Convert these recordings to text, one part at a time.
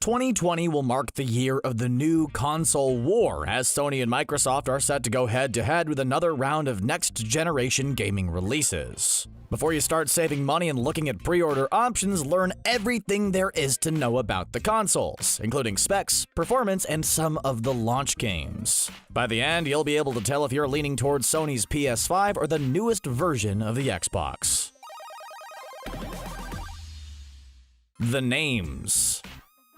2020 will mark the year of the new console war, as Sony and Microsoft are set to go head-to-head with another round of next-generation gaming releases. Before you start saving money and looking at pre-order options, learn everything there is to know about the consoles, including specs, performance, and some of the launch games. By the end, you'll be able to tell if you're leaning towards Sony's PS5 or the newest version of the Xbox. The names.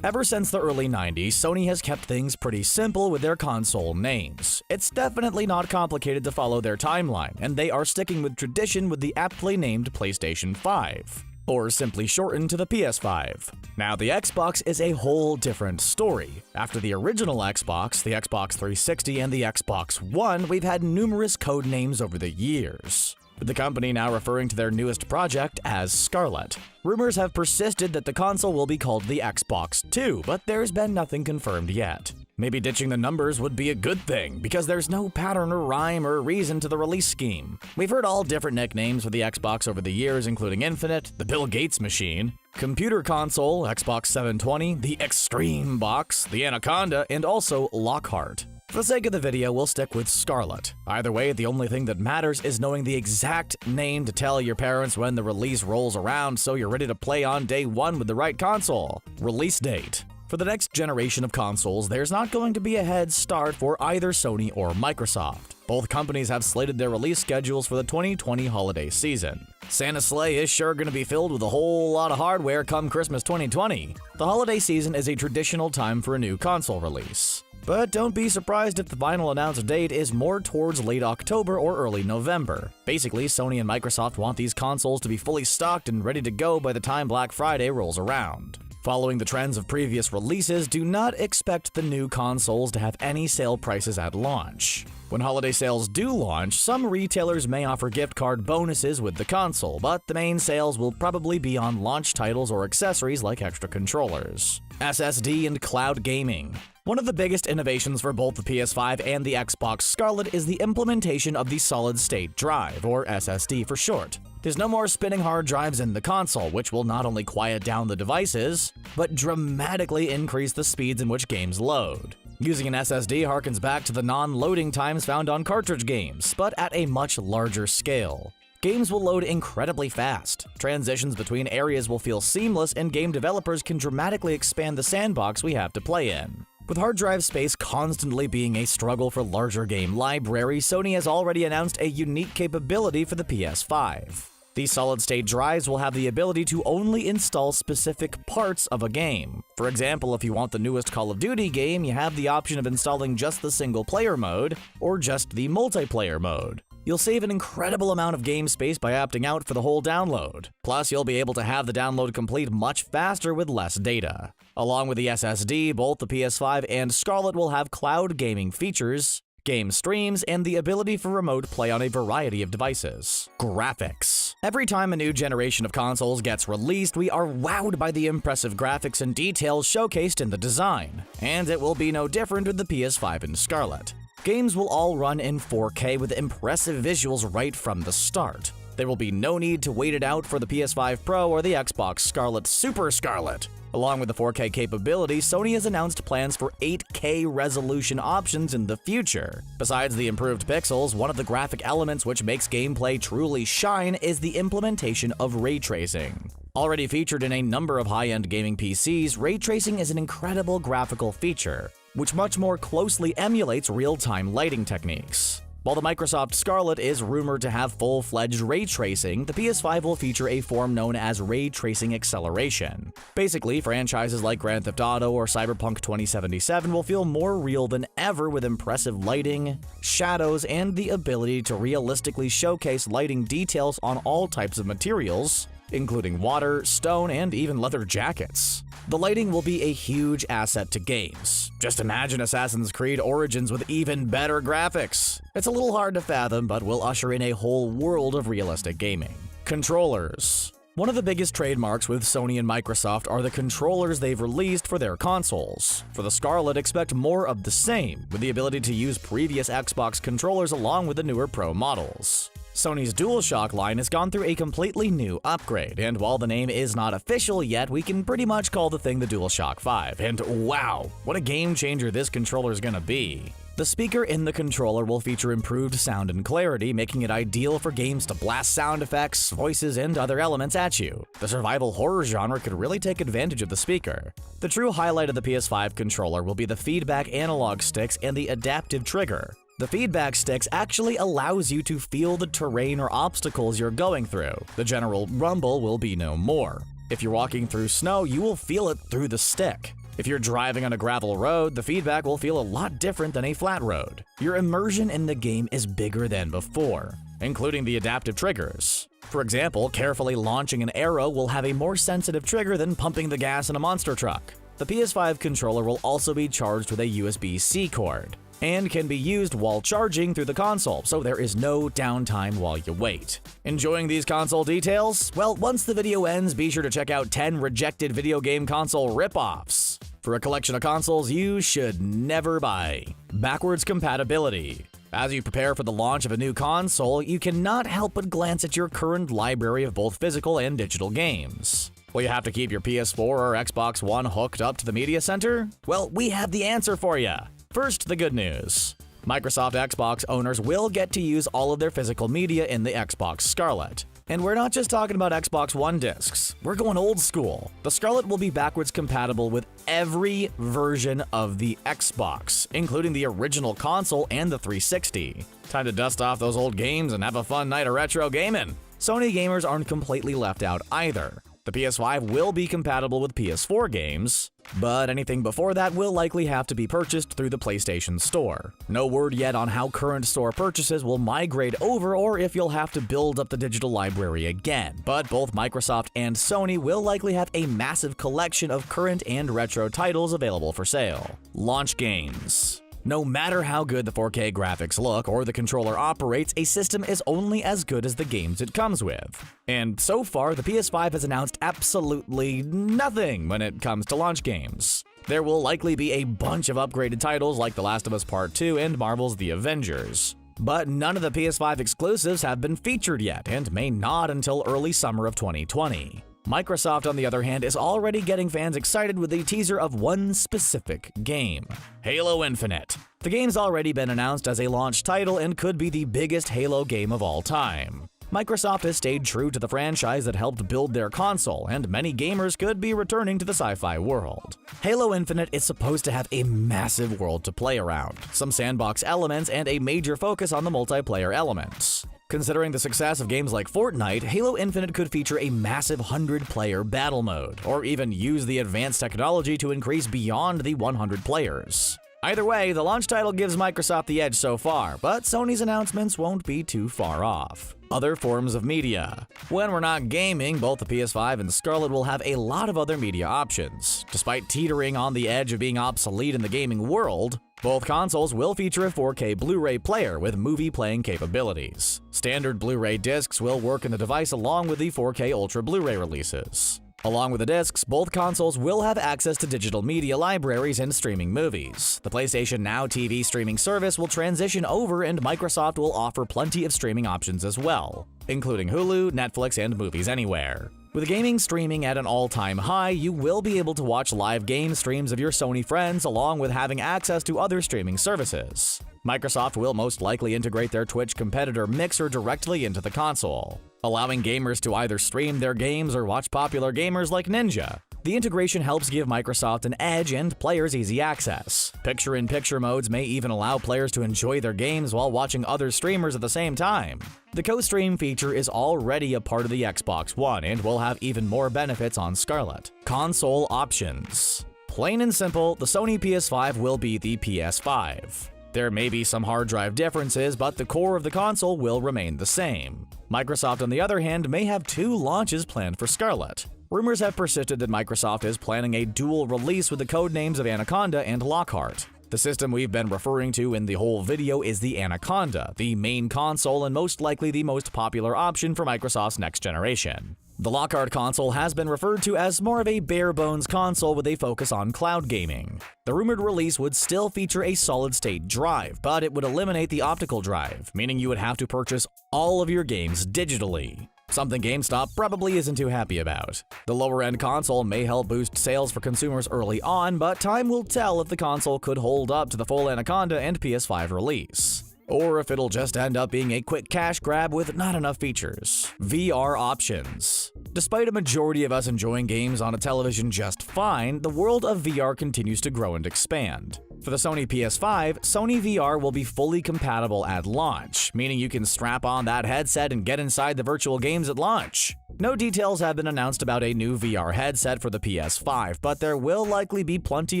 Ever since the early 90s, Sony has kept things pretty simple with their console names. It's definitely not complicated to follow their timeline, and they are sticking with tradition with the aptly named PlayStation 5, or simply shortened to the PS5. Now, the Xbox is a whole different story. After the original Xbox, the Xbox 360, and the Xbox One, we've had numerous code names over the years, with the company now referring to their newest project as Scarlet. Rumors have persisted that the console will be called the Xbox Two, but there's been nothing confirmed yet. Maybe ditching the numbers would be a good thing, because there's no pattern or rhyme or reason to the release scheme. We've heard all different nicknames for the Xbox over the years, including Infinite, the Bill Gates Machine, Computer Console, Xbox 720, the Extreme Box, the Anaconda, and also Lockhart. For the sake of the video, we'll stick with Scarlet. Either way, the only thing that matters is knowing the exact name to tell your parents when the release rolls around so you're ready to play on day one with the right console. Release date. For the next generation of consoles, there's not going to be a head start for either Sony or Microsoft. Both companies have slated their release schedules for the 2020 holiday season. Santa's sleigh is sure going to be filled with a whole lot of hardware come Christmas 2020. The holiday season is a traditional time for a new console release. But don't be surprised if the final announced date is more towards late October or early November. Basically, Sony and Microsoft want these consoles to be fully stocked and ready to go by the time Black Friday rolls around. Following the trends of previous releases, do not expect the new consoles to have any sale prices at launch. When holiday sales do launch, some retailers may offer gift card bonuses with the console, but the main sales will probably be on launch titles or accessories like extra controllers. SSD and cloud gaming. One of the biggest innovations for both the PS5 and the Xbox Scarlet is the implementation of the solid-state drive, or SSD for short. There's no more spinning hard drives in the console, which will not only quiet down the devices, but dramatically increase the speeds in which games load. Using an SSD harkens back to the non-loading times found on cartridge games, but at a much larger scale. Games will load incredibly fast, transitions between areas will feel seamless, and game developers can dramatically expand the sandbox we have to play in. With hard drive space constantly being a struggle for larger game libraries, Sony has already announced a unique capability for the PS5. These solid-state drives will have the ability to only install specific parts of a game. For example, if you want the newest Call of Duty game, you have the option of installing just the single-player mode, or just the multiplayer mode. You'll save an incredible amount of game space by opting out for the whole download. Plus, you'll be able to have the download complete much faster with less data. Along with the SSD, both the PS5 and Scarlet will have cloud gaming features, game streams, and the ability for remote play on a variety of devices. Graphics. Every time a new generation of consoles gets released, we are wowed by the impressive graphics and details showcased in the design. And it will be no different with the PS5 and Scarlet. Games will all run in 4K with impressive visuals right from the start. There will be no need to wait it out for the PS5 Pro or the Xbox Scarlet Super Scarlet. Along with the 4K capability, Sony has announced plans for 8K resolution options in the future. Besides the improved pixels, one of the graphic elements which makes gameplay truly shine is the implementation of ray tracing. Already featured in a number of high-end gaming PCs, ray tracing is an incredible graphical feature, which much more closely emulates real-time lighting techniques. While the Microsoft Scarlet is rumored to have full-fledged ray tracing, the PS5 will feature a form known as ray tracing acceleration. Basically, franchises like Grand Theft Auto or Cyberpunk 2077 will feel more real than ever with impressive lighting, shadows, and the ability to realistically showcase lighting details on all types of materials, including water, stone, and even leather jackets. The lighting will be a huge asset to games. Just imagine Assassin's Creed Origins with even better graphics. It's a little hard to fathom, but will usher in a whole world of realistic gaming. Controllers. One of the biggest trademarks with Sony and Microsoft are the controllers they've released for their consoles. For the Scarlet, expect more of the same, with the ability to use previous Xbox controllers along with the newer Pro models. Sony's DualShock line has gone through a completely new upgrade, and while the name is not official yet, we can pretty much call the thing the DualShock 5. And wow, what a game changer this controller is gonna be. The speaker in the controller will feature improved sound and clarity, making it ideal for games to blast sound effects, voices, and other elements at you. The survival horror genre could really take advantage of the speaker. The true highlight of the PS5 controller will be the feedback analog sticks and the adaptive trigger. The feedback sticks actually allows you to feel the terrain or obstacles you're going through. The general rumble will be no more. If you're walking through snow, you will feel it through the stick. If you're driving on a gravel road, the feedback will feel a lot different than a flat road. Your immersion in the game is bigger than before, including the adaptive triggers. For example, carefully launching an arrow will have a more sensitive trigger than pumping the gas in a monster truck. The PS5 controller will also be charged with a USB-C cord, and can be used while charging through the console, so there is no downtime while you wait. Enjoying these console details? Well, once the video ends, be sure to check out 10 rejected video game console ripoffs for a collection of consoles you should never buy. Backwards compatibility. As you prepare for the launch of a new console, you cannot help but glance at your current library of both physical and digital games. Will you have to keep your PS4 or Xbox One hooked up to the media center? Well, we have the answer for you. First, the good news. Microsoft Xbox owners will get to use all of their physical media in the Xbox Scarlett. And we're not just talking about Xbox One discs, we're going old school. The Scarlett will be backwards compatible with every version of the Xbox, including the original console and the 360. Time to dust off those old games and have a fun night of retro gaming. Sony gamers aren't completely left out either. The PS5 will be compatible with PS4 games, but anything before that will likely have to be purchased through the PlayStation Store. No word yet on how current store purchases will migrate over or if you'll have to build up the digital library again, but both Microsoft and Sony will likely have a massive collection of current and retro titles available for sale. Launch games. No matter how good the 4K graphics look or the controller operates, a system is only as good as the games it comes with. And so far, the PS5 has announced absolutely nothing when it comes to launch games. There will likely be a bunch of upgraded titles like The Last of Us Part 2 and Marvel's The Avengers. But none of the PS5 exclusives have been featured yet and may not until early summer of 2020. Microsoft, on the other hand, is already getting fans excited with a teaser of one specific game, Halo Infinite. The game's already been announced as a launch title and could be the biggest Halo game of all time. Microsoft has stayed true to the franchise that helped build their console, and many gamers could be returning to the sci-fi world. Halo Infinite is supposed to have a massive world to play around, some sandbox elements, and a major focus on the multiplayer elements. Considering the success of games like Fortnite, Halo Infinite could feature a massive 100-player battle mode, or even use the advanced technology to increase beyond the 100 players. Either way, the launch title gives Microsoft the edge so far, but Sony's announcements won't be too far off. Other forms of media. When we're not gaming, both the PS5 and the Scarlett will have a lot of other media options. Despite teetering on the edge of being obsolete in the gaming world, both consoles will feature a 4K Blu-ray player with movie playing capabilities. Standard Blu-ray discs will work in the device along with the 4K Ultra Blu-ray releases. Along with the discs, both consoles will have access to digital media libraries and streaming movies. The PlayStation Now TV streaming service will transition over, and Microsoft will offer plenty of streaming options as well, including Hulu, Netflix, and Movies Anywhere. With gaming streaming at an all-time high, you will be able to watch live game streams of your Sony friends along with having access to other streaming services. Microsoft will most likely integrate their Twitch competitor Mixer directly into the console, allowing gamers to either stream their games or watch popular gamers like Ninja. The integration helps give Microsoft an edge and players easy access. Picture-in-picture modes may even allow players to enjoy their games while watching other streamers at the same time. The co-stream feature is already a part of the Xbox One and will have even more benefits on Scarlett. Console options. Plain and simple, the Sony PS5 will be the PS5. There may be some hard drive differences, but the core of the console will remain the same. Microsoft, on the other hand, may have two launches planned for Scarlett. Rumors have persisted that Microsoft is planning a dual release with the codenames of Anaconda and Lockhart. The system we've been referring to in the whole video is the Anaconda, the main console and most likely the most popular option for Microsoft's next generation. The Lockhart console has been referred to as more of a bare-bones console with a focus on cloud gaming. The rumored release would still feature a solid-state drive, but it would eliminate the optical drive, meaning you would have to purchase all of your games digitally. Something GameStop probably isn't too happy about. The lower-end console may help boost sales for consumers early on, but time will tell if the console could hold up to the full Anaconda and PS5 release. Or if it'll just end up being a quick cash grab with not enough features. VR options. Despite a majority of us enjoying games on a television just fine, the world of VR continues to grow and expand. For the Sony PS5, Sony VR will be fully compatible at launch, meaning you can strap on that headset and get inside the virtual games at launch. No details have been announced about a new VR headset for the PS5, but there will likely be plenty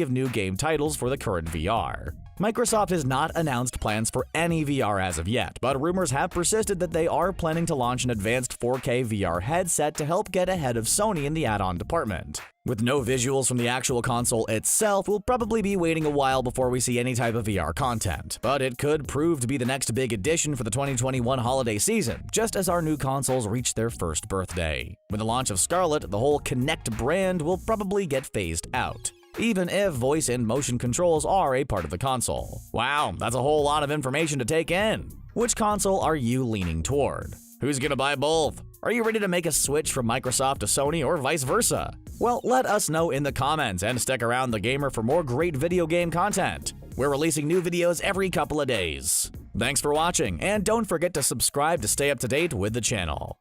of new game titles for the current VR. Microsoft has not announced plans for any VR as of yet, but rumors have persisted that they are planning to launch an advanced 4K VR headset to help get ahead of Sony in the add-on department. With no visuals from the actual console itself, we'll probably be waiting a while before we see any type of VR content, but it could prove to be the next big addition for the 2021 holiday season, just as our new consoles reach their first birthday. With the launch of Scarlett, the whole Kinect brand will probably get phased out, even if voice and motion controls are a part of the console. Wow, that's a whole lot of information to take in. Which console are you leaning toward? Who's gonna buy both? Are you ready to make a switch from Microsoft to Sony or vice versa? Well, let us know in the comments and stick around The Gamer for more great video game content. We're releasing new videos every couple of days. Thanks for watching, and don't forget to subscribe to stay up to date with the channel.